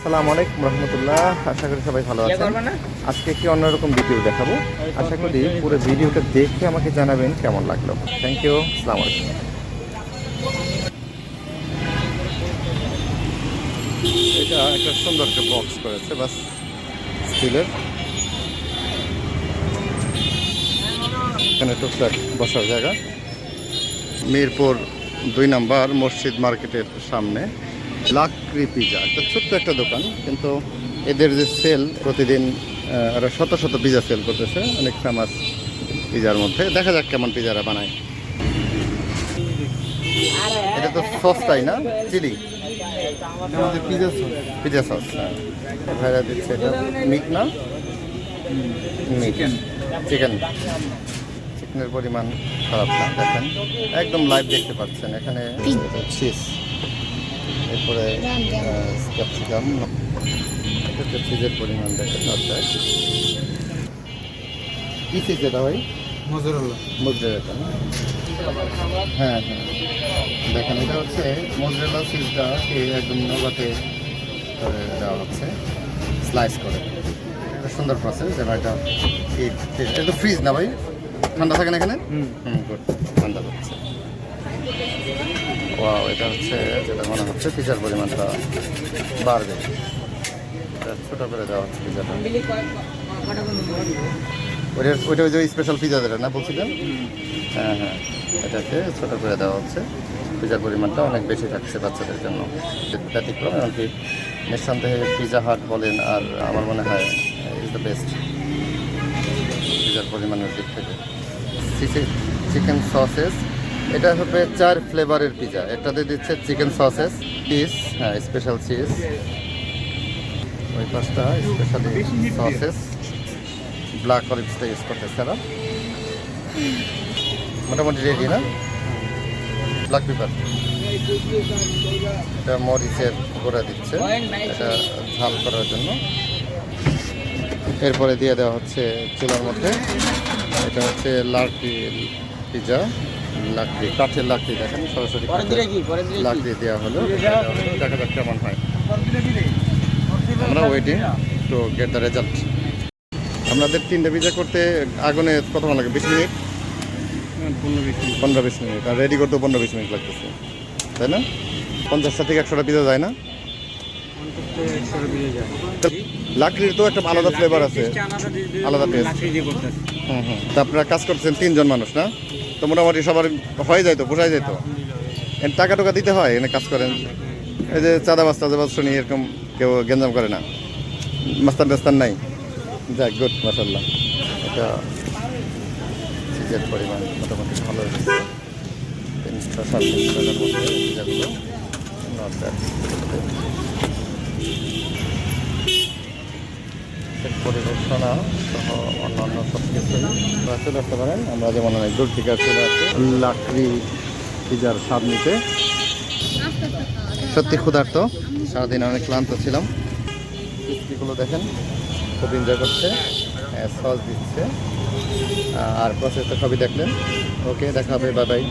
আসসালামু আলাইকুম রহমতুল্লাহ। আশা করি সবাই ভালো আছেন। আজকে একটি অন্যরকম ভিডিও দেখাবো। আশা করি পুরো ভিডিওটা দেখে আমাকে জানাবেন কেমন লাগলো। Thank you. আসসালামু আলাইকুম। এটা একটা সুন্দর একটা বক্স করেছে, বাস স্টিলের। এখানে টুকটাক বসার জায়গা। মিরপুর 2 নম্বর মসজিদ মার্কেটের সামনে লাকড়ি পিজা, একটা ছোট্ট একটা দোকান, কিন্তু এদের যে সেল প্রতিদিন ওরা শত শত পিজা সেল করতেছে, অনেক ফেমাস পিজার মধ্যে। দেখা যাক কেমন পিজারা বানায়। এটা তো সসটাই না, চিলি পিজা সস। হ্যাঁ, ভাইরা দিচ্ছে। এটা মিট না, চিকেন। চিকেনের পরিমাণ খারাপ না, দেখেন একদম লাইভ দেখতে পাচ্ছেন। এখানে চিজ, এরপরে ক্যাপসিকাম, এটা চিজের পরিমাণ দেখেন। অর্থাৎ কি চিজ এটা ভাই? মোজরেলা। হ্যাঁ হ্যাঁ, দেখেন এটা হচ্ছে মোজরেলা চিজটা একদম নগাতে দেওয়া হচ্ছে, স্লাইস করে। এটা সুন্দর প্রসেস। যেন এটা তো ফ্রিজ না ভাই, ঠান্ডা থাকে না এখানে। গুড, ঠান্ডা হচ্ছে। ওয়াও, এটা হচ্ছে যেটা মনে হচ্ছে পিজার পরিমাণটা বাড়বে। এটা ছোটো করে দেওয়া হচ্ছে পিজাটা। ওইটা ওই যে স্পেশাল পিজা যেটা না বলছিলেন। হ্যাঁ হ্যাঁ, এটাকে ছোটো করে দেওয়া হচ্ছে। পিজার পরিমাণটা অনেক বেশি থাকছে বাচ্চাদের জন্য, ব্যতিক্রম। এমনকি নিঃসন্দেহে পিজা হাট বলেন, আর আমার মনে হয় ইজ দ্য বেস্ট পিজার পরিমাণের দিক থেকে। চিকেন সসেস, এটা হবে 4 ফ্লেভারের পিজা। একটাতে দিচ্ছে চিকেন সসেস, চিজ, হ্যাঁ স্পেশাল চিজ। ওই পাঁচটা স্পেশালি সসেস, ব্ল্যাক অলিভসটা ইউজ করতেছে না। মোটামুটি রেডি না? ব্ল্যাক পেপার, এটা মরিচের গুঁড়া দিচ্ছে, এটা ঝাল করার জন্য। এরপরে দিয়ে দেওয়া হচ্ছে চুলার মধ্যে। এটা হচ্ছে লাকড়ি পিজা, লাকড়ি, কাঠের লাকড়ি। দেখেন সরাসরি লাকড়ি দেওয়া হলো। দেখা যাক কেমন হয়। আমরা waiting to get the result. আপনাদের 3টে পিজা করতে আগুনে কতক্ষণ লাগে? 20 মিনিট, 15-20 মিনিট। আর রেডি করতে 15-20 মিনিট লাগতেছে, তাই না? 50টা থেকে 100টা পিজা যায় না? লাকড়ির তো একটা আলাদা ফ্লেভার আছে, আলাদা টেস্ট। তা আপনারা কাজ করছেন 3 জন মানুষ না? তো মোটামুটি সবার হয়ে যায় তো, পোষায় যায় তো? টাকা টাকা দিতে হয় এনে কাজ করেন? এই যে চাঁদাবাজ শুনি, এরকম কেউ গেঞ্জাম করে না? মাস্তান নাই? যাক, গুড, মাশাআল্লাহ। এটা চিজের পরিমাণ মোটামুটি ভালো হয়েছে। 360 টাকার মধ্যে পিজাগুলো পরিবেশনা সহ অন্যান্য সব কিছু চলে আসতে পারেন। আমরা যেমন অনেক দূর থেকে চলে আসছি লাকড়ি পিজার স্বাদ নিতে। সত্যি ক্ষুধার্ত, সারাদিন অনেক ক্লান্ত ছিলাম। পিসগুলো দেখেন, খুব এনজয় করছে, সস দিচ্ছে। আর প্রসেসটা সবই দেখলেন। ওকে, দেখা হবে, বাই বাই।